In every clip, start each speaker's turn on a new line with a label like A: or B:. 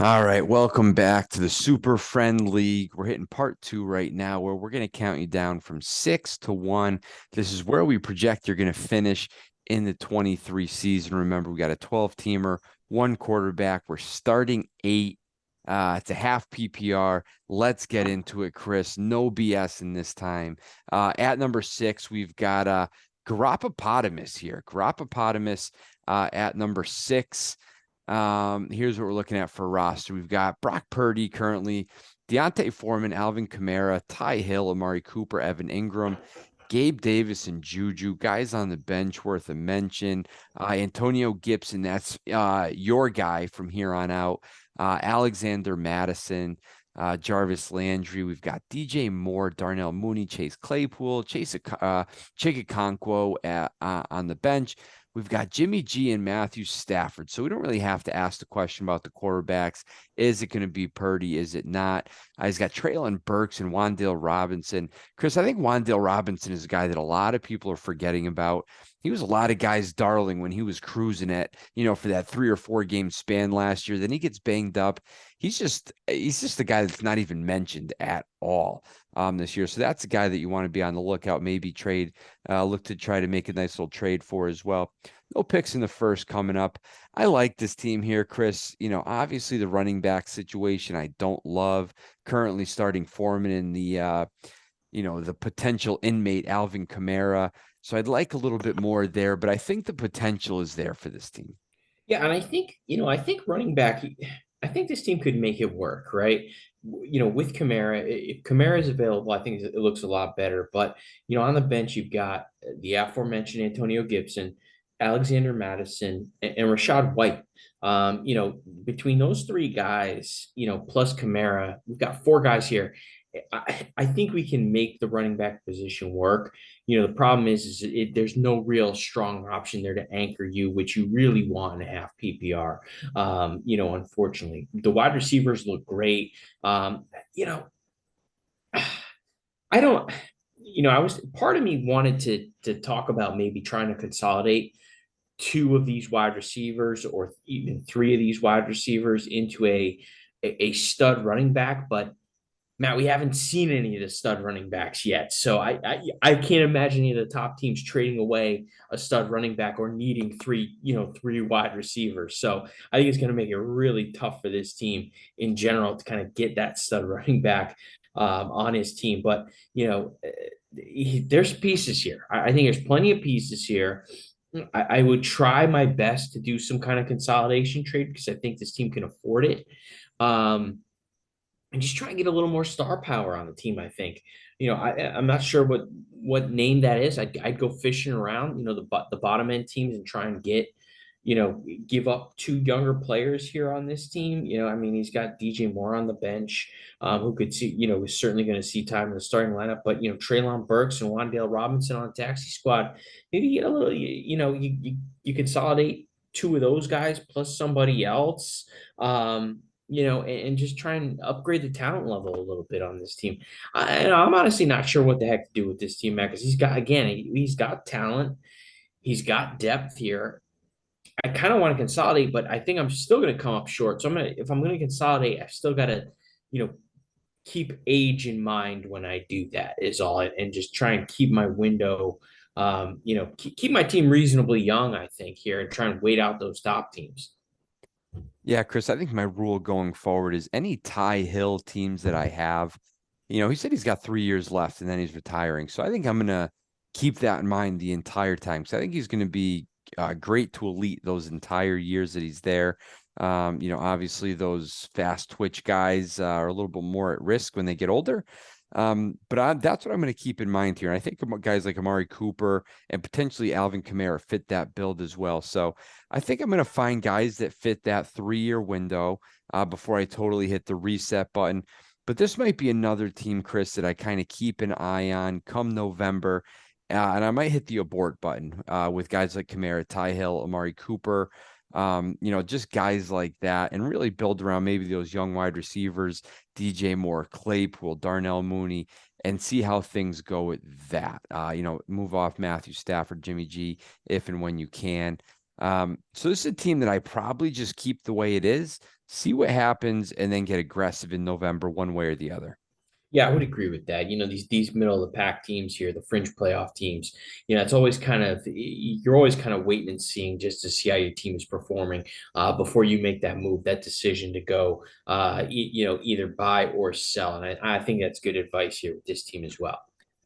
A: All right, welcome back to the Super Friend League. We're hitting part two right now, where we're going to count you down from 6 to 1. This is where we project you're going to finish in the 23 season. Remember, we got a 12 teamer, one quarterback. We're starting eight. It's a half PPR. Let's get into it, Chris. No BS in this time. At number 6, we've got Garopopotamus here. Garopopotamus at number 6. Here's what we're looking at for roster. We've got Brock Purdy currently, Deontay Foreman, Alvin Kamara, Ty Hill, Amari Cooper, Evan Ingram, Gabe Davis, and Juju. Guys on the bench worth a mention. Antonio Gibson, that's your guy from here on out. Alexander Madison, Jarvis Landry. We've got DJ Moore, Darnell Mooney, Chase Claypool, Chig Okonkwo on the bench. We've got Jimmy G and Matthew Stafford. So we don't really have to ask the question about the quarterbacks. Is it going to be Purdy? Is it not? He's got Traylon Burks and Wan'Dale Robinson. Chris, I think Wan'Dale Robinson is a guy that a lot of people are forgetting about. He was a lot of guys' darling when he was cruising at, for that 3 or 4 game span last year. Then he gets banged up. He's just a guy that's not even mentioned at all this year. So that's a guy that you want to be on the lookout, maybe look to try to make a nice little trade for as well. No picks in the first coming up. I like this team here, Chris. Obviously the running back situation I don't love. Currently starting Foreman in the potential inmate Alvin Kamara. So I'd like a little bit more there, but I think the potential is there for this team.
B: Yeah, and I think running back, I think this team could make it work, right? With Kamara, if Kamara is available, I think it looks a lot better. But on the bench, you've got the aforementioned Antonio Gibson, Alexander Madison, and Rashad White. Between those three guys, plus Kamara, we've got four guys here. I think we can make the running back position work. The problem is there's no real strong option there to anchor you, which you really want in a half PPR. Unfortunately, the wide receivers look great. You know, I don't. I was part of me wanted to talk about maybe trying to consolidate two of these wide receivers or even three of these wide receivers into a stud running back, but Matt, we haven't seen any of the stud running backs yet. So I can't imagine any of the top teams trading away a stud running back or needing three wide receivers. So I think it's going to make it really tough for this team in general to kind of get that stud running back on his team. But there's pieces here. I think there's plenty of pieces here. I would try my best to do some kind of consolidation trade because I think this team can afford it. And just try and get a little more star power on the team. I think, I'm not sure what name that is. I'd go fishing around, the bottom end teams and try and give up two younger players here on this team. I mean, he's got DJ Moore on the bench, who could see, is certainly going to see time in the starting lineup. But Traylon Burks and Wan'Dale Robinson on the taxi squad, maybe get a little, you consolidate two of those guys plus somebody else. And just try and upgrade the talent level a little bit on this team. I'm honestly not sure what the heck to do with this team, Matt, because he's got talent, he's got depth here. I kind of want to consolidate, but I think I'm still going to come up short. So if I'm going to consolidate, I've still got to, keep age in mind when I do that is all, and just try and keep my window, keep my team reasonably young, I think here, and try and wait out those top teams.
A: Yeah, Chris, I think my rule going forward is any Ty Hill teams that I have, he said he's got 3 years left and then he's retiring. So I think I'm going to keep that in mind the entire time. So I think he's going to be great to elite those entire years that he's there. Obviously those fast twitch guys are a little bit more at risk when they get older. But that's what I'm going to keep in mind here. And I think guys like Amari Cooper and potentially Alvin Kamara fit that build as well. So I think I'm going to find guys that fit that 3 year window before I totally hit the reset button. But this might be another team, Chris, that I kind of keep an eye on come November. And I might hit the abort button with guys like Kamara, Ty Hill, Amari Cooper, just guys like that, and really build around maybe those young wide receivers, DJ Moore, Claypool, Darnell Mooney, and see how things go with that. Move off Matthew Stafford, Jimmy G, if and when you can. So this is a team that I probably just keep the way it is, see what happens, and then get aggressive in November one way or the other.
B: Yeah, I would agree with that. These middle of the pack teams here, the fringe playoff teams, it's always kind of you're always kind of waiting and seeing just to see how your team is performing before you make that move, that decision to go, either buy or sell. And I think that's good advice here with this team as well.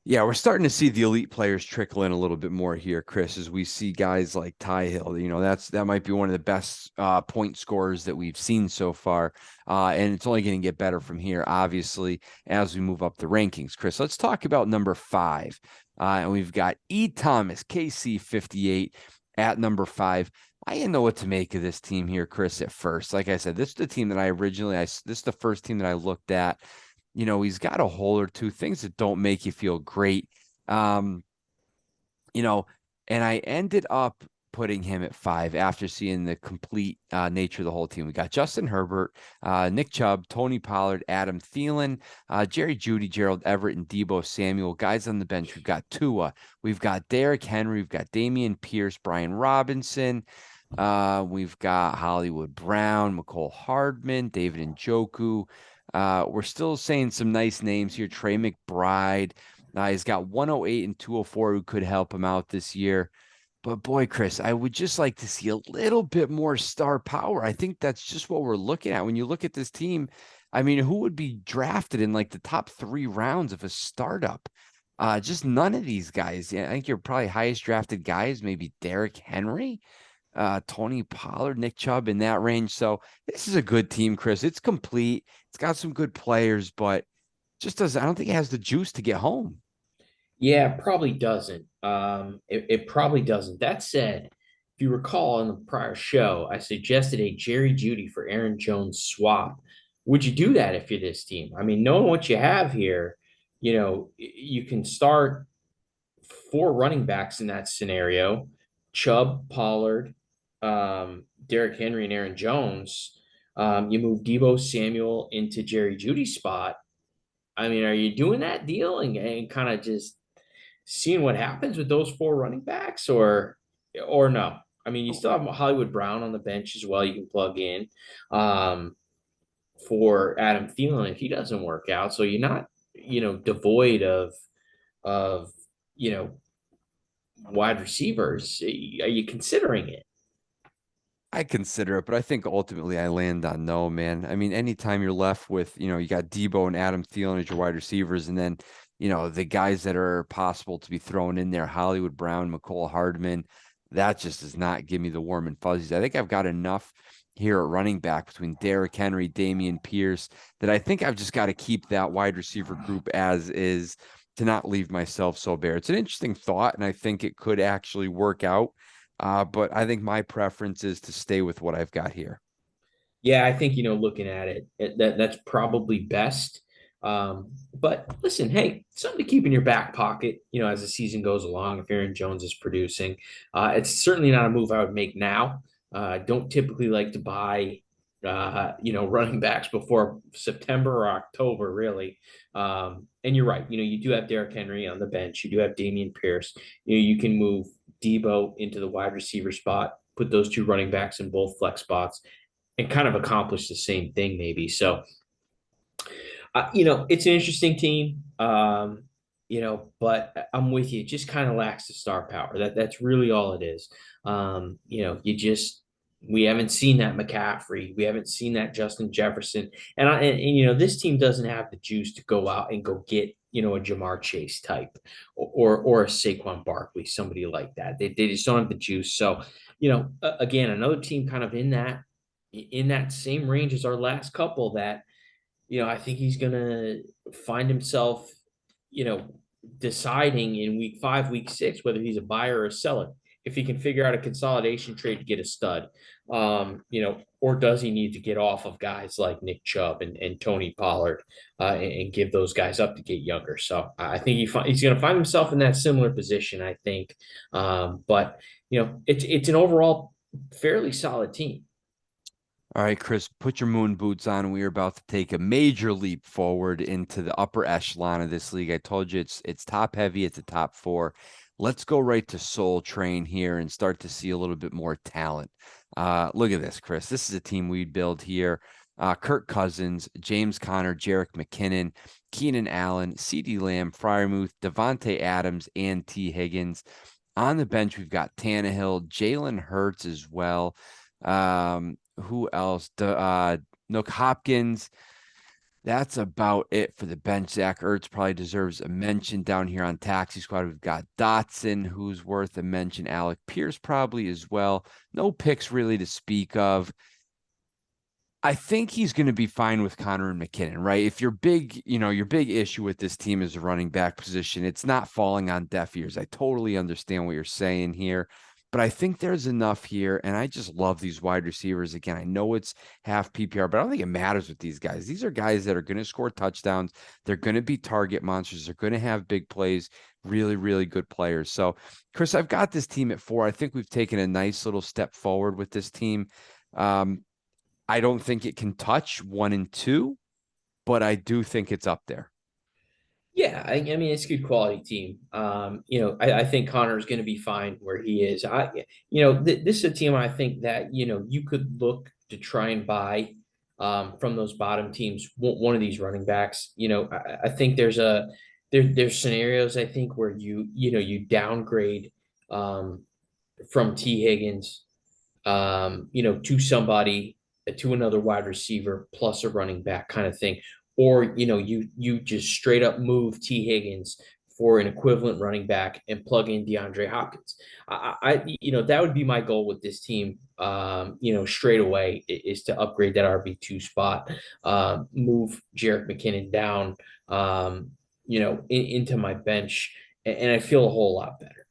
A: Yeah, we're starting to see the elite players trickle in a little bit more here, Chris, as we see guys like Ty Hill. That might be one of the best point scorers that we've seen so far. And it's only going to get better from here, obviously, as we move up the rankings. Chris, let's talk about number 5. And we've got E. Thomas, KC58 at number 5. I didn't know what to make of this team here, Chris, at first. Like I said, this is the team that this is the first team that I looked at. He's got a hole or two things that don't make you feel great. Um, and I ended up putting him at 5 after seeing the complete nature of the whole team. We got Justin Herbert, Nick Chubb, Tony Pollard, Adam Thielen, Jerry Jeudy, Gerald Everett, and Deebo Samuel. Guys on the bench, we've got Tua, we've got Derrick Henry, we've got Dameon Pierce, Brian Robinson, we've got Hollywood Brown, McCole Hardman, David Njoku. We're still saying some nice names here. Trey McBride. He's got 108 and 204 who could help him out this year. But boy, Chris, I would just like to see a little bit more star power. I think that's just what we're looking at. When you look at this team, I mean, who would be drafted in like the top 3 rounds of a startup? Just none of these guys. Yeah, I think your probably highest drafted guys, maybe Derrick Henry, Tony Pollard, Nick Chubb in that range. So this is a good team, Chris. It's complete. It's got some good players, but I don't think it has the juice to get home.
B: Yeah, probably doesn't. It probably doesn't. That said, if you recall in the prior show, I suggested a Jerry Jeudy for Aaron Jones swap. Would you do that if you're this team? I mean, knowing what you have here, you can start 4 running backs in that scenario: Chubb, Pollard, Derrick Henry, and Aaron Jones. You move Deebo Samuel into Jerry Jeudy's spot. I mean, are you doing that deal and kind of just seeing what happens with those 4 running backs, or no? I mean, you still have Hollywood Brown on the bench as well. You can plug in for Adam Thielen if he doesn't work out. So you're not, devoid of you know wide receivers. Are you considering it?
A: I consider it, but I think ultimately I land on no, man. I mean, anytime you're left with, you got Deebo and Adam Thielen as your wide receivers, and then, the guys that are possible to be thrown in there, Hollywood Brown, McCole Hardman, that just does not give me the warm and fuzzies. I think I've got enough here at running back between Derrick Henry, Dameon Pierce, that I think I've just got to keep that wide receiver group as is to not leave myself so bare. It's an interesting thought, and I think it could actually work out. But I think my preference is to stay with what I've got here.
B: Yeah, I think looking at that's probably best. But listen, hey, something to keep in your back pocket, as the season goes along. If Aaron Jones is producing, it's certainly not a move I would make now. I don't typically like to buy, running backs before September or October, really. And you're right. You do have Derrick Henry on the bench. You do have Dameon Pierce. You can move Deebo into the wide receiver spot, put those 2 running backs in both flex spots, and kind of accomplish the same thing, maybe. So, it's an interesting team. But I'm with you. It just kind of lacks the star power. That's really all it is. We haven't seen that McCaffrey. We haven't seen that Justin Jefferson. And this team doesn't have the juice to go out and go get, a Jamar Chase type or a Saquon Barkley, somebody like that. They just don't have the juice. So, again, another team kind of in that same range as our last couple that, I think he's gonna find himself, deciding in week 5, week 6, whether he's a buyer or a seller. If he can figure out a consolidation trade to get a stud, or does he need to get off of guys like Nick Chubb and Tony Pollard and give those guys up to get younger? So I think he's going to find himself in that similar position, I think. But it's an overall fairly solid team.
A: All right, Chris, put your moon boots on. We are about to take a major leap forward into the upper echelon of this league. I told you it's top heavy. It's a top 4. Let's go right to Soul Train here and start to see a little bit more talent. Look at this, Chris. This is a team we'd build here. Kirk Cousins, James Conner, Jerick McKinnon, Keenan Allen, CeeDee Lamb, Freiermuth, Devontae Adams, and T. Higgins. On the bench, we've got Tannehill, Jalen Hurts as well. Who else? Nook Hopkins. That's about it for the bench. Zach Ertz probably deserves a mention down here on Taxi Squad. We've got Dotson, who's worth a mention. Alec Pierce probably as well. No picks really to speak of. I think he's going to be fine with Connor and McKinnon, right? If your big, your big issue with this team is the running back position, it's not falling on deaf ears. I totally understand what you're saying here, but I think there's enough here. And I just love these wide receivers. Again, I know it's half PPR, but I don't think it matters with these guys. These are guys that are going to score touchdowns. They're going to be target monsters. They're going to have big plays, really, really good players. So, Chris, I've got this team at 4. I think we've taken a nice little step forward with this team. I don't think it can touch 1 and 2, but I do think it's up there.
B: Yeah, I mean it's a good quality team. I think Connor's going to be fine where he is. This is a team I think that you could look to try and buy from those bottom teams. One of these running backs. I think there's scenarios I think where you downgrade from T Higgins, to somebody, to another wide receiver plus a running back kind of thing. Or, you just straight up move T Higgins for an equivalent running back and plug in DeAndre Hopkins. That would be my goal with this team. Straight away is to upgrade that RB2 spot, move Jerick McKinnon down, into my bench, and I feel a whole lot better.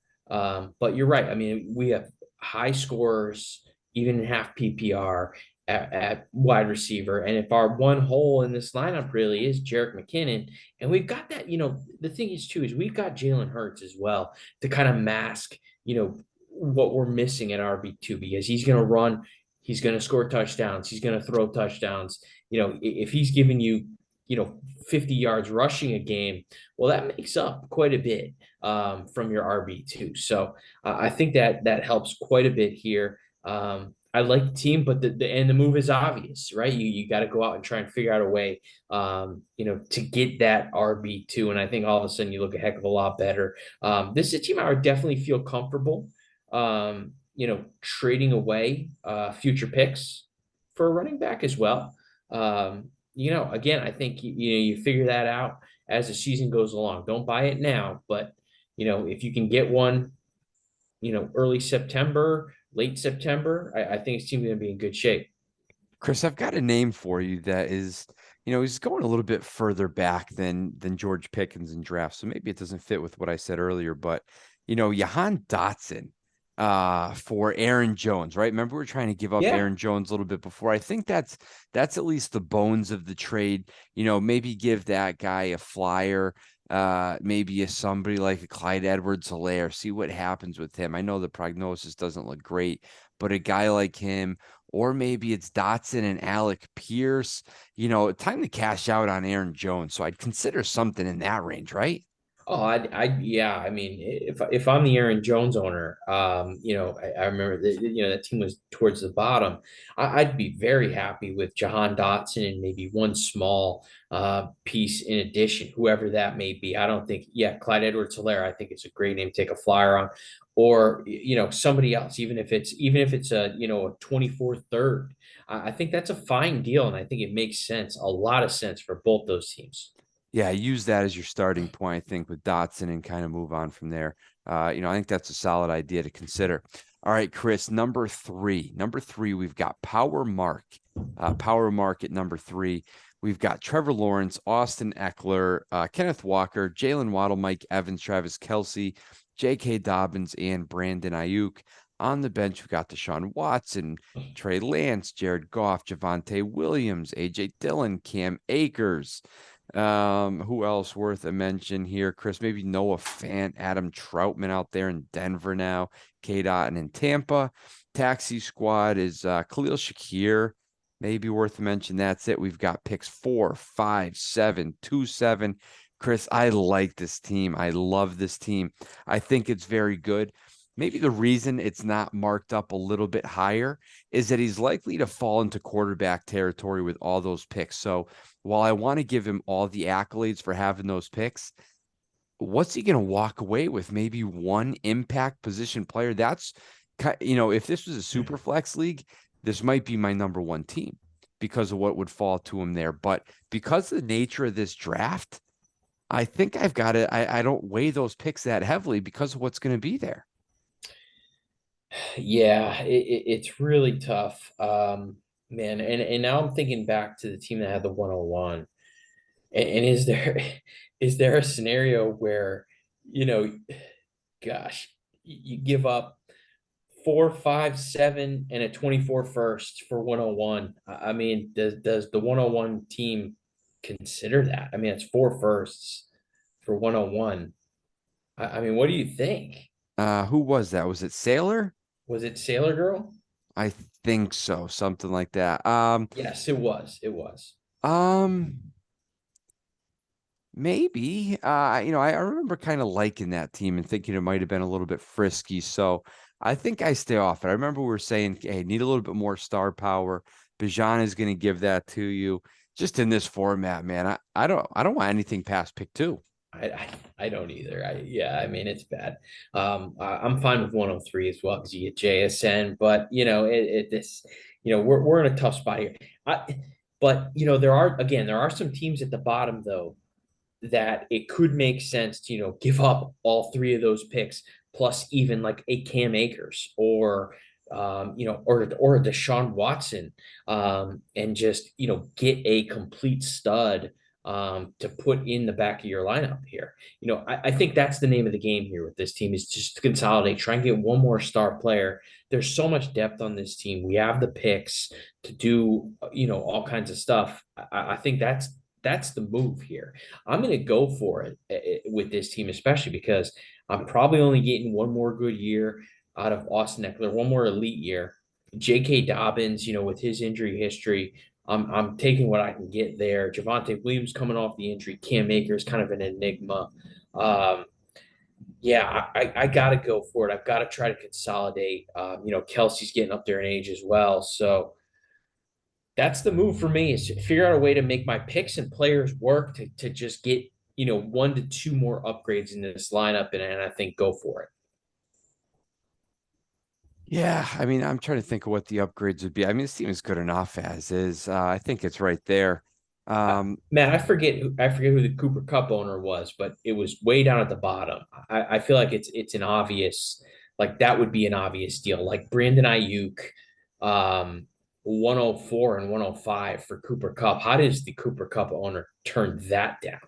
B: But you're right. I mean, we have high scorers, even in half PPR at wide receiver. And if our one hole in this lineup really is Jerick McKinnon, and we've got that, the thing is too, is we've got Jalen Hurts as well to kind of mask, what we're missing at RB2, because he's going to run, he's going to score touchdowns, he's going to throw touchdowns. If he's giving you, 50 yards rushing a game, well, that makes up quite a bit from your RB2. So I think that helps quite a bit here. I like the team, but the move is obvious, right? You got to go out and try and figure out a way, to get that RB2. And I think all of a sudden you look a heck of a lot better. This is a team I would definitely feel comfortable, trading away future picks for a running back as well. Again, I think you figure that out as the season goes along. Don't buy it now, but if you can get one, early September, late September, I think his team's going to be in good shape.
A: Chris, I've got a name for you that is, he's going a little bit further back than George Pickens in draft. So maybe it doesn't fit with what I said earlier, but Jahan Dotson for Aaron Jones, right? Remember, we were trying to give up
B: Yeah.
A: Aaron Jones a little bit before. I think that's at least the bones of the trade. Maybe give that guy a flyer. Maybe somebody like a Clyde Edwards-Helaire, see what happens with him. I know the prognosis doesn't look great, but a guy like him, or maybe it's Dotson and Alec Pierce, time to cash out on Aaron Jones. So I'd consider something in that range, right?
B: Oh, yeah. I mean, if I'm the Aaron Jones owner, I remember that, that team was towards the bottom. I'd be very happy with Jahan Dotson and maybe one small piece in addition, whoever that may be. I don't think, yeah, Clyde Edwards-Helaire, I think it's a great name to take a flyer on, or somebody else, even if it's a a 24th third. I think that's a fine deal, and I think it makes sense, a lot of sense for both those teams.
A: Yeah, use that as your starting point, I think, with Dotson and kind of move on from there. I think that's a solid idea to consider. All right, Chris, number three. Number three, we've got Power Mark. Power Mark at number 3. We've got Trevor Lawrence, Austin Eckler, Kenneth Walker, Jalen Waddle, Mike Evans, Travis Kelce, J.K. Dobbins, and Brandon Ayuk. On the bench, we've got Deshaun Watson, Trey Lance, Jared Goff, Javonte Williams, A.J. Dillon, Cam Akers. Who else worth a mention here, Chris? Maybe Noah Fant, Adam Troutman out there in Denver now, K-Dot and in Tampa. Taxi squad is Khalil Shakir, maybe worth a mention. That's it. We've got picks 4, 5, 7, 2, 7. Chris, I like this team. I love this team. I think it's very good. Maybe the reason it's not marked up a little bit higher is that he's likely to fall into quarterback territory with all those picks. So while I want to give him all the accolades for having those picks, what's he going to walk away with? Maybe one impact position player. If this was a super flex league, this might be my number one team because of what would fall to him there. But because of the nature of this draft, I think I've got it. I don't weigh those picks that heavily because of what's going to be there.
B: Yeah, it's really tough. Man, and now I'm thinking back to the team that had the 101. And is there is there a scenario where, you know, gosh, you give up 4, 5, 7 and a 24 first for 101? I mean, does the 101 team consider that? I mean, it's 4 firsts for 101. I mean, what do you think?
A: Who was that? Was it Sailor?
B: Was it Sailor Girl?
A: I think so, something like that.
B: Yes, it was. It was.
A: Um, Maybe. I remember kind of liking that team and thinking it might have been a little bit frisky. So I think I stay off it. I remember we were saying, hey, need a little bit more star power. Bijan is going to give that to you. Just in this format, man. I don't want anything past pick two.
B: I don't either. Yeah, I mean it's bad. I'm fine with 103 as well because you get JSN, but we're in a tough spot here. But there are some teams at the bottom though that it could make sense to, give up all three of those picks plus even like a Cam Akers or a Deshaun Watson, and just, get a complete stud to put in the back of your lineup here. I think that's the name of the game here with this team is just to consolidate, try and get one more star player. There's so much depth on this team. We have the picks to do, all kinds of stuff. I think that's the move here. I'm going to go for it with this team, especially because I'm probably only getting one more good year out of Austin Eckler, one more elite year. J.K. Dobbins, with his injury history, I'm taking what I can get there. Javonte Williams coming off the injury, Cam Akers kind of an enigma. Um, yeah, I got to go for it. I've got to try to consolidate. Kelsey's getting up there in age as well, so that's the move for me is to figure out a way to make my picks and players work to just get, 1 to 2 more upgrades in this lineup. And I think go for it.
A: Yeah, I mean, I'm trying to think of what the upgrades would be. I mean, this team is good enough as is. I think it's right there.
B: Matt, I forget who the Cooper Cup owner was, but it was way down at the bottom. I feel like it's an obvious, like that would be an obvious deal. Like Brandon Ayuk, 104 and 105 for Cooper Cup. How does the Cooper Cup owner turn that down?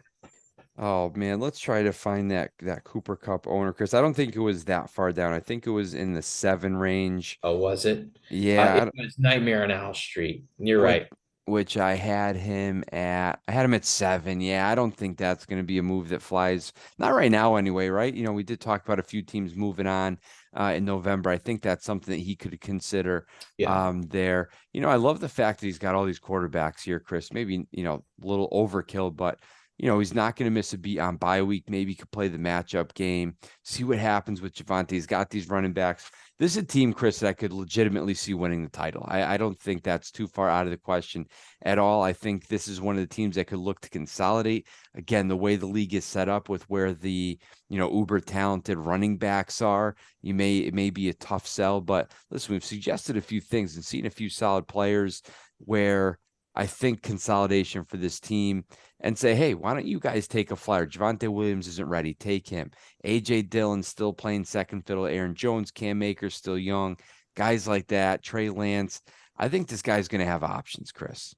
A: Oh man, let's try to find that Cooper Cup owner because I don't think it was that far down. I think it was in the 7 range.
B: Oh, was it?
A: Yeah,
B: It was Nightmare on Owl Street. You're
A: which
B: right.
A: which I had him at 7. Yeah, I don't think that's going to be a move that flies. Not right now anyway, right? We did talk about a few teams moving on in November. I think that's something that he could consider
B: Yeah.
A: there. I love the fact that he's got all these quarterbacks here, Chris. Maybe, a little overkill, but he's not going to miss a beat on bye week. Maybe he could play the matchup game, see what happens with Javonte. He's got these running backs. This is a team, Chris, that I could legitimately see winning the title. I don't think that's too far out of the question at all. I think this is one of the teams that could look to consolidate. Again, the way the league is set up with where the, uber talented running backs are, it may be a tough sell, but listen, we've suggested a few things and seen a few solid players where I think consolidation for this team and say, hey, why don't you guys take a flyer? Javonte Williams isn't ready. Take him. AJ Dillon still playing second fiddle. Aaron Jones, Cam Akers still young. Guys like that. Trey Lance. I think this guy's going to have options, Chris.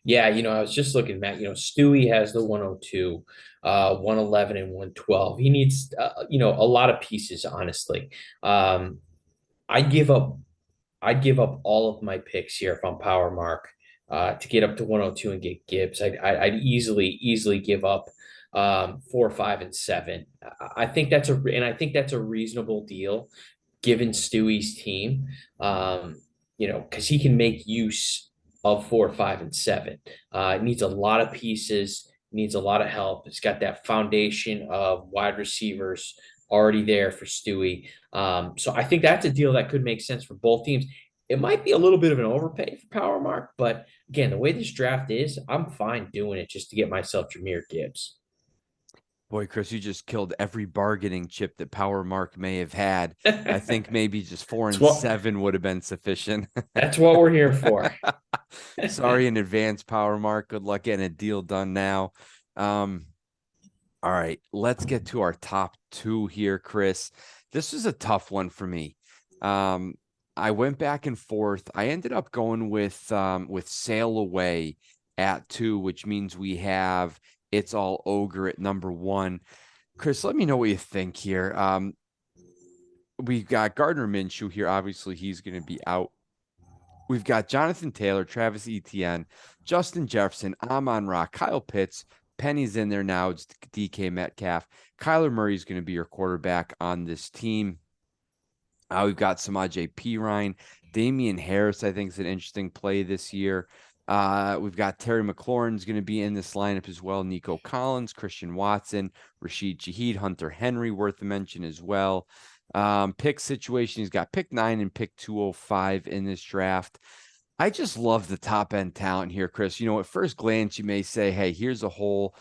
B: Yeah, I was just looking, Matt. Stewie has the 102, 111, and 112. He needs, a lot of pieces, honestly. Um, I'd give up, I'd give up all of my picks here if I'm Power Mark, to get up to 102 and get Gibbs. I'd easily give up 4, 5, and 7. I think that's a reasonable deal given Stewie's team. Because he can make use of 4, 5, and 7. It needs a lot of pieces, needs a lot of help. It's got that foundation of wide receivers already there for Stewie. So I think that's a deal that could make sense for both teams. It might be a little bit of an overpay for Power Mark, but again, the way this draft is, I'm fine doing it just to get myself Jahmyr Gibbs.
A: Boy, Chris, you just killed every bargaining chip that Power Mark may have had. I think maybe just four
B: That's
A: and
B: what
A: seven would have been sufficient.
B: that's what we're here for.
A: Sorry in advance, Power Mark. Good luck getting a deal done now. Um, all right, let's get to our top two here, Chris. This was a tough one for me. I went back and forth. I ended up going with Sail Away at 2, which means we have It's All Ogre at number 1. Chris, let me know what you think here. We've got Gardner Minshew here. Obviously, he's going to be out. We've got Jonathan Taylor, Travis Etienne, Justin Jefferson, Amon-Ra, Kyle Pitts. Penny's in there now. It's DK Metcalf. Kyler Murray is going to be your quarterback on this team. We've got Samaje Perine. Damian Harris, I think, is an interesting play this year. We've got Terry McLaurin's going to be in this lineup as well. Nico Collins, Christian Watson, Rashid Shaheed, Hunter Henry, worth a mention as well. Pick situation, he's got pick 9 and pick 205 in this draft. I just love the top end talent here, Chris. You know, at first glance, you may say, hey, here's a hole,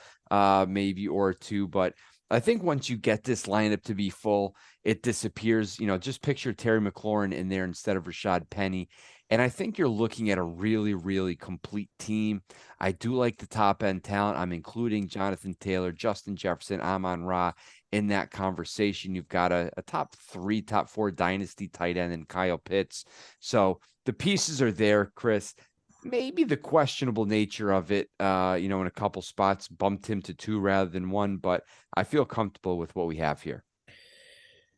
A: maybe or two, but I think once you get this lineup to be full, it disappears. You know, just picture Terry McLaurin in there instead of Rashad Penny. And I think you're looking at a really, really complete team. I do like the top end talent. I'm including Jonathan Taylor, Justin Jefferson, Amon-Ra in that conversation. You've got a top 3, top 4 dynasty tight end in Kyle Pitts. So the pieces are there, Chris. Maybe the questionable nature of it, in a couple spots bumped him to 2 rather than 1, but I feel comfortable with what we have here.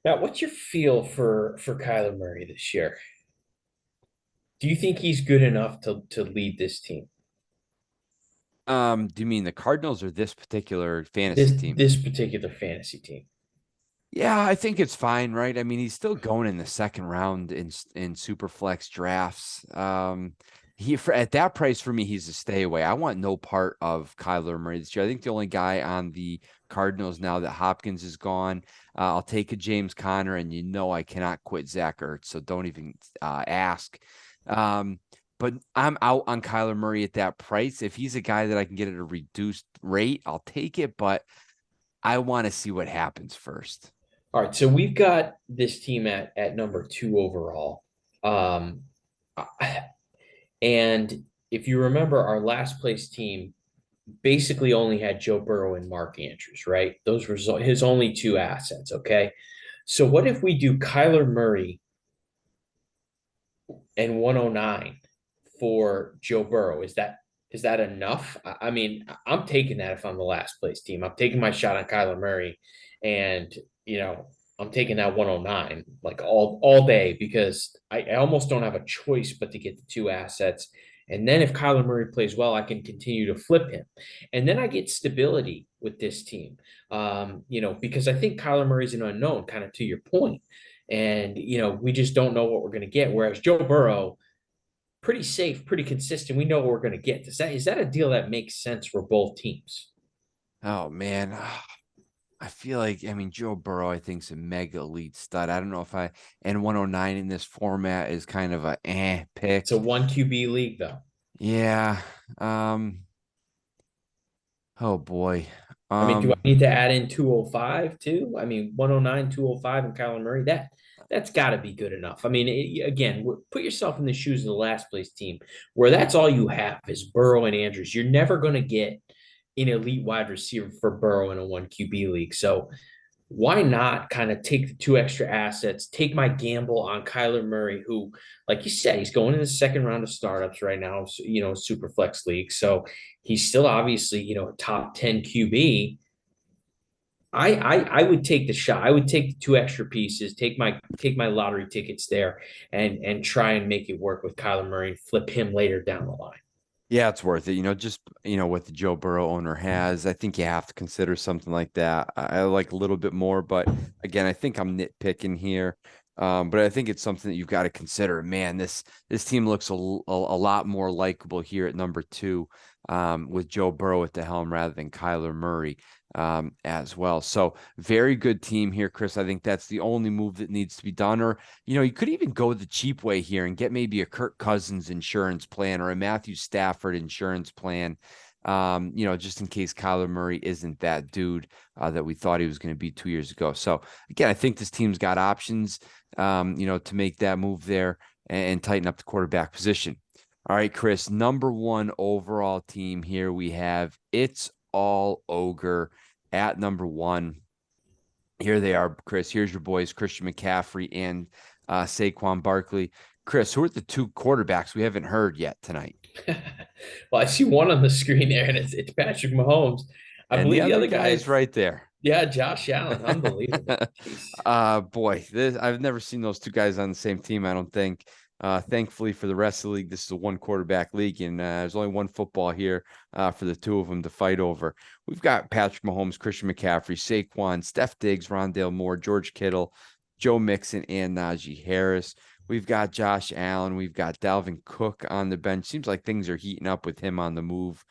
B: Now, what's your feel for Kyler Murray this year? Do you think he's good enough to lead this team?
A: Do you mean the Cardinals or this particular
B: This
A: fantasy team?
B: this particular fantasy team.
A: Yeah, I think it's fine, right? I mean, he's still going in the second round in super flex drafts. At that price for me, he's a stay away. I want no part of Kyler Murray this year. I think the only guy on the Cardinals now that Hopkins is gone, I'll take a James Conner, and I cannot quit Zach Ertz, so don't even ask. But I'm out on Kyler Murray at that price. If he's a guy that I can get at a reduced rate, I'll take it, but I want to see what happens first.
B: All right, so we've got this team at number 2 overall. And if you remember, our last place team basically only had Joe Burrow and Mark Andrews, right? Those were his only 2 assets, okay? So what if we do Kyler Murray and 109 for Joe Burrow? Is that enough? I mean, I'm taking that if I'm the last place team. I'm taking my shot on Kyler Murray, and I'm taking that 109 like all day because I almost don't have a choice but to get the 2 assets. And then if Kyler Murray plays well, I can continue to flip him. And then I get stability with this team. Because I think Kyler Murray's an unknown, kind of to your point. And, we just don't know what we're going to get. Whereas Joe Burrow, pretty safe, pretty consistent. We know what we're going to get. Is that a deal that makes sense for both teams?
A: Oh man, I feel like Joe Burrow I think is a mega elite stud. I don't know if and 109 in this format is kind of a pick.
B: It's a 1 QB league though.
A: Yeah. Oh boy.
B: Do I need to add in 205 too? 109, 205, and Kyler Murray. That's got to be good enough. Again, put yourself in the shoes of the last place team where that's all you have is Burrow and Andrews. You're never going to get an elite wide receiver for Burrow in a 1 QB league. So why not kind of take the 2 extra assets, take my gamble on Kyler Murray, who, like you said, he's going in the second round of startups right now, super flex league. So he's still obviously, a top 10 QB. I would take the shot. I would take the 2 extra pieces, take my lottery tickets there and try and make it work with Kyler Murray and flip him later down the line.
A: Yeah, it's worth it. Just what the Joe Burrow owner has. I think you have to consider something like that. I like a little bit more, but again, I think I'm nitpicking here. But I think it's something that you've got to consider. Man, this team looks a lot more likable here at number 2, with Joe Burrow at the helm rather than Kyler Murray, as well. So very good team here, Chris. I think that's the only move that needs to be done. Or, you could even go the cheap way here and get maybe a Kirk Cousins insurance plan or a Matthew Stafford insurance plan. Just in case Kyler Murray isn't that dude that we thought he was going to be 2 years ago. So again, I think this team's got options, to make that move there and tighten up the quarterback position. All right, Chris, number 1 overall team here we have It's All Ogre at number 1. Here they are, Chris. Here's your boys, Christian McCaffrey and Saquon Barkley. Chris, who are the 2 quarterbacks we haven't heard yet tonight?
B: Well, I see one on the screen there, and it's Patrick Mahomes. I
A: And the
B: believe the
A: other
B: other
A: guy
B: guy
A: is
B: is,
A: right there.
B: yeah, Josh Allen. Unbelievable. Jeez.
A: Boy, I've never seen those 2 guys on the same team, I don't think. Thankfully for the rest of the league, this is a 1 quarterback league, and there's only 1 football here for the 2 of them to fight over. We've got Patrick Mahomes, Christian McCaffrey, Saquon, Steph Diggs, Rondale Moore, George Kittle, Joe Mixon, and Najee Harris. We've got Josh Allen. We've got Dalvin Cook on the bench. Seems like things are heating up with him on the move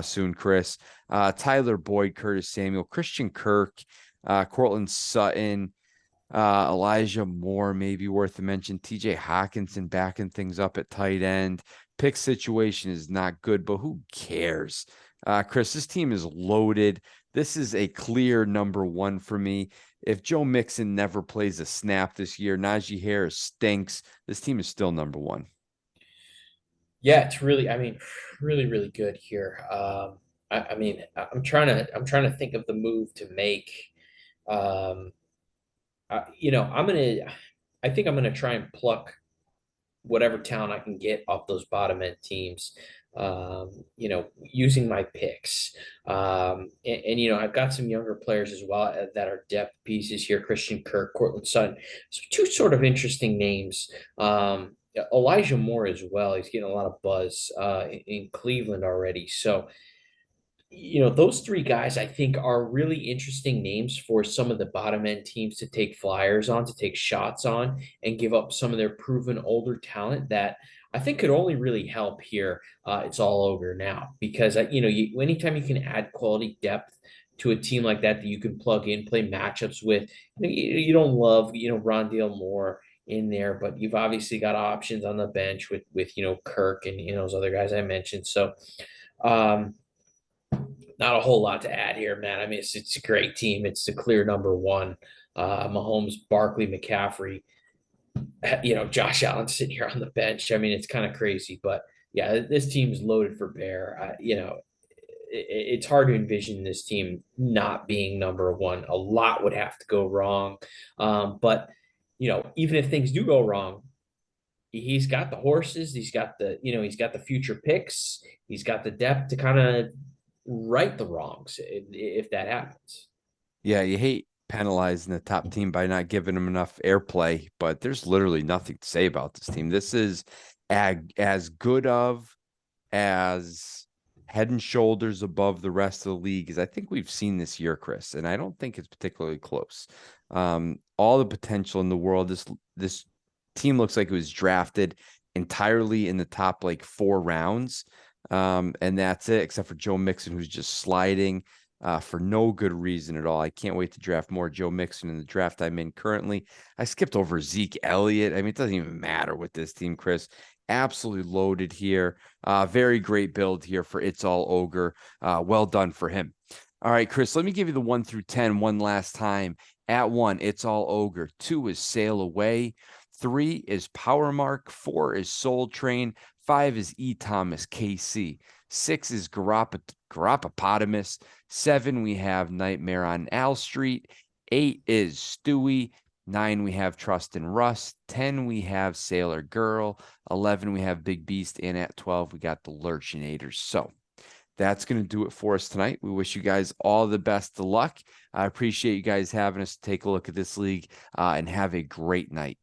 A: soon, Chris. Tyler Boyd, Curtis Samuel, Christian Kirk, Cortland Sutton, Elijah Moore, maybe worth a mention. TJ Hawkinson backing things up at tight end. Pick situation is not good, but who cares? Chris, this team is loaded. This is a clear number 1 for me. If Joe Mixon never plays a snap this year, Najee Harris stinks. This team is still number 1.
B: Yeah, it's really, I mean, really, really good here. I mean, I'm trying to think of the move to make. Um, I think I'm gonna try and pluck whatever talent I can get off those bottom end teams. Using my picks. I've got some younger players as well that are depth pieces here. Christian Kirk, Cortland Sutton, so 2 sort of interesting names. Elijah Moore as well. He's getting a lot of buzz in Cleveland already. So those 3 guys I think are really interesting names for some of the bottom end teams to take flyers on, to take shots on, and give up some of their proven older talent that I think could only really help here. It's all over now because anytime you can add quality depth to a team like that you can plug in, play matchups with. You don't love Rondale Moore in there, but you've obviously got options on the bench with Kirk and those other guys I mentioned. So. Um, Not a whole lot to add here, man. I mean, it's a great team. It's the clear number 1. Mahomes, Barkley, McCaffrey, Josh Allen sitting here on the bench. I mean, it's kind of crazy, but yeah, this team's loaded for bear. It's hard to envision this team not being number 1. A lot would have to go wrong. But even if things do go wrong, he's got the horses, he's got the future picks, he's got the depth to kind of right the wrongs if that happens.
A: Yeah, you hate penalizing the top team by not giving them enough airplay, but there's literally nothing to say about this team. This is as good of as head and shoulders above the rest of the league as I think we've seen this year, Chris. And I don't think it's particularly close. All the potential in the world. This team looks like it was drafted entirely in the top 4 rounds. And that's it, except for Joe Mixon, who's just sliding for no good reason at all. I can't wait to draft more Joe Mixon in the draft I'm in currently. I skipped over Zeke Elliott. I mean, it doesn't even matter with this team, Chris. Absolutely loaded here. Very great build here for It's All Ogre. Well done for him. All right, Chris, let me give you the 1 through 10 one last time. At 1, It's All Ogre. 2 is Sail Away. 3 is Power Mark. 4 is Soul Train. 5 is E. Thomas KC. 6 is Garopopotamus. 7, we have Nightmare on Al Street. 8 is Stewie. 9, we have Trust and Rust. 10, we have Sailor Girl. 11, we have Big Beast. And at 12, we got the Lurchinators. So that's going to do it for us tonight. We wish you guys all the best of luck. I appreciate you guys having us take a look at this league and have a great night.